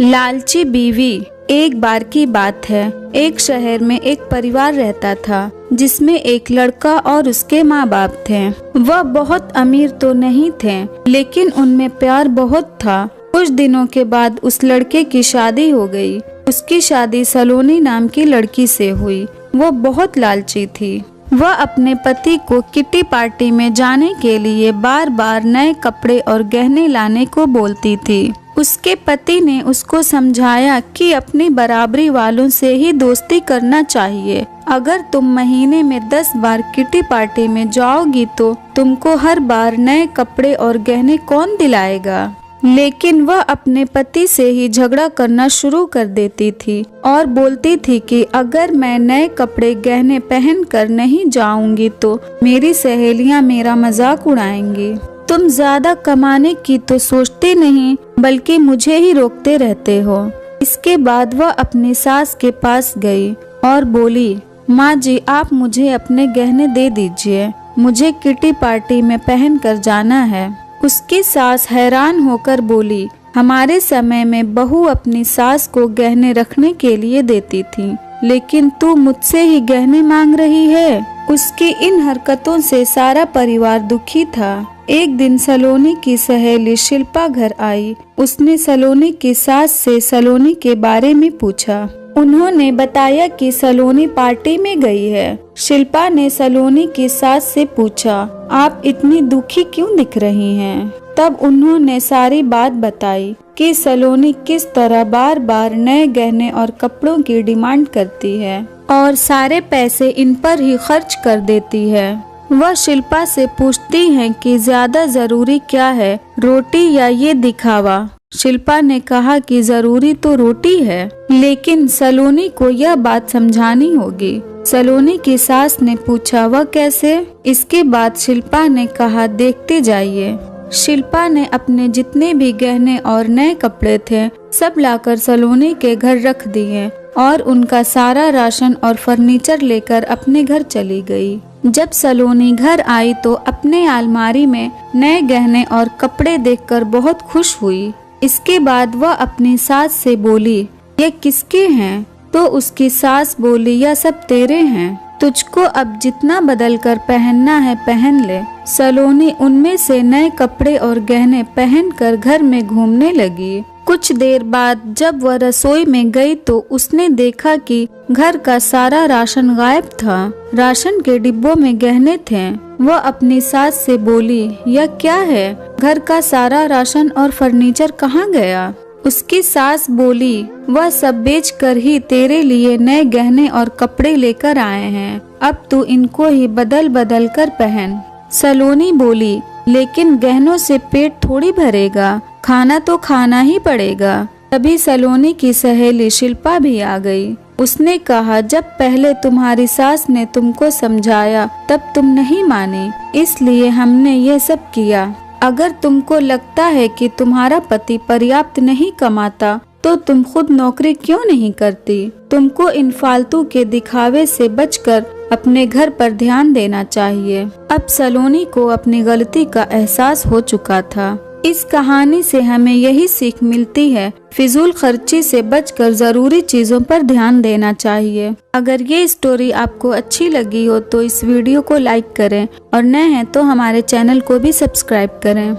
लालची बीवी। एक बार की बात है, एक शहर में एक परिवार रहता था जिसमें एक लड़का और उसके माँ बाप थे। वह बहुत अमीर तो नहीं थे, लेकिन उनमें प्यार बहुत था। कुछ दिनों के बाद उस लड़के की शादी हो गई। उसकी शादी सलोनी नाम की लड़की से हुई। वो बहुत लालची थी। वह अपने पति को किटी पार्टी में जाने के लिए बार बार नए कपड़े और गहने लाने को बोलती थी। उसके पति ने उसको समझाया कि अपनी बराबरी वालों से ही दोस्ती करना चाहिए। अगर तुम महीने में 10 बार किटी पार्टी में जाओगी तो तुमको हर बार नए कपड़े और गहने कौन दिलाएगा। लेकिन वह अपने पति से ही झगड़ा करना शुरू कर देती थी और बोलती थी कि अगर मैं नए कपड़े गहने पहन कर नहीं जाऊंगी तो मेरी सहेलियां मेरा मजाक उड़ाएंगी। तुम ज्यादा कमाने की तो सोचते नहीं, बल्कि मुझे ही रोकते रहते हो। इसके बाद वह अपनी सास के पास गई और बोली, माँ जी, आप मुझे अपने गहने दे दीजिए, मुझे किटी पार्टी में पहन कर जाना है। उसकी सास हैरान होकर बोली, हमारे समय में बहू अपनी सास को गहने रखने के लिए देती थी, लेकिन तू मुझसे ही गहने मांग रही है। उसकी इन हरकतों से सारा परिवार दुखी था। एक दिन सलोनी की सहेली शिल्पा घर आई। उसने सलोनी की सास से सलोनी के बारे में पूछा। उन्होंने बताया कि सलोनी पार्टी में गई है। शिल्पा ने सलोनी की सास से पूछा, आप इतनी दुखी क्यों दिख रही हैं? तब उन्होंने सारी बात बताई कि सलोनी किस तरह बार बार नए गहने और कपड़ों की डिमांड करती है और सारे पैसे इन पर ही खर्च कर देती है। वह शिल्पा से पूछती हैं कि ज्यादा जरूरी क्या है, रोटी या ये दिखावा। शिल्पा ने कहा कि जरूरी तो रोटी है, लेकिन सलोनी को यह बात समझानी होगी। सलोनी की सास ने पूछा, वह कैसे? इसके बाद शिल्पा ने कहा, देखते जाइए। शिल्पा ने अपने जितने भी गहने और नए कपड़े थे सब लाकर सलोनी के घर रख दिए और उनका सारा राशन और फर्नीचर लेकर अपने घर चली गई। जब सलोनी घर आई तो अपने अलमारी में नए गहने और कपड़े देखकर बहुत खुश हुई। इसके बाद वह अपनी सास से बोली, ये किसके हैं? तो उसकी सास बोली, यह सब तेरे हैं, तुझको अब जितना बदल कर पहनना है पहन ले। सलोनी उनमें से नए कपड़े और गहने पहनकर घर में घूमने लगी। कुछ देर बाद जब वह रसोई में गई तो उसने देखा कि घर का सारा राशन गायब था। राशन के डिब्बों में गहने थे। वह अपनी सास से बोली, यह क्या है? घर का सारा राशन और फर्नीचर कहाँ गया? उसकी सास बोली, वह सब बेचकर ही तेरे लिए नए गहने और कपड़े लेकर आए हैं, अब तू इनको ही बदल बदल कर पहन। सलोनी बोली, लेकिन गहनों से पेट थोड़ी भरेगा, खाना तो खाना ही पड़ेगा। तभी सलोनी की सहेली शिल्पा भी आ गई। उसने कहा, जब पहले तुम्हारी सास ने तुमको समझाया तब तुम नहीं मानी, इसलिए हमने ये सब किया। अगर तुमको लगता है कि तुम्हारा पति पर्याप्त नहीं कमाता तो तुम खुद नौकरी क्यों नहीं करती? तुमको इन फालतू के दिखावे से बचकर अपने घर पर ध्यान देना चाहिए। अब सलोनी को अपनी गलती का एहसास हो चुका था। इस कहानी से हमें यही सीख मिलती है, फिजूल खर्ची से बचकर जरूरी चीजों पर ध्यान देना चाहिए। अगर ये स्टोरी आपको अच्छी लगी हो तो इस वीडियो को लाइक करें और नए हैं तो हमारे चैनल को भी सब्सक्राइब करें।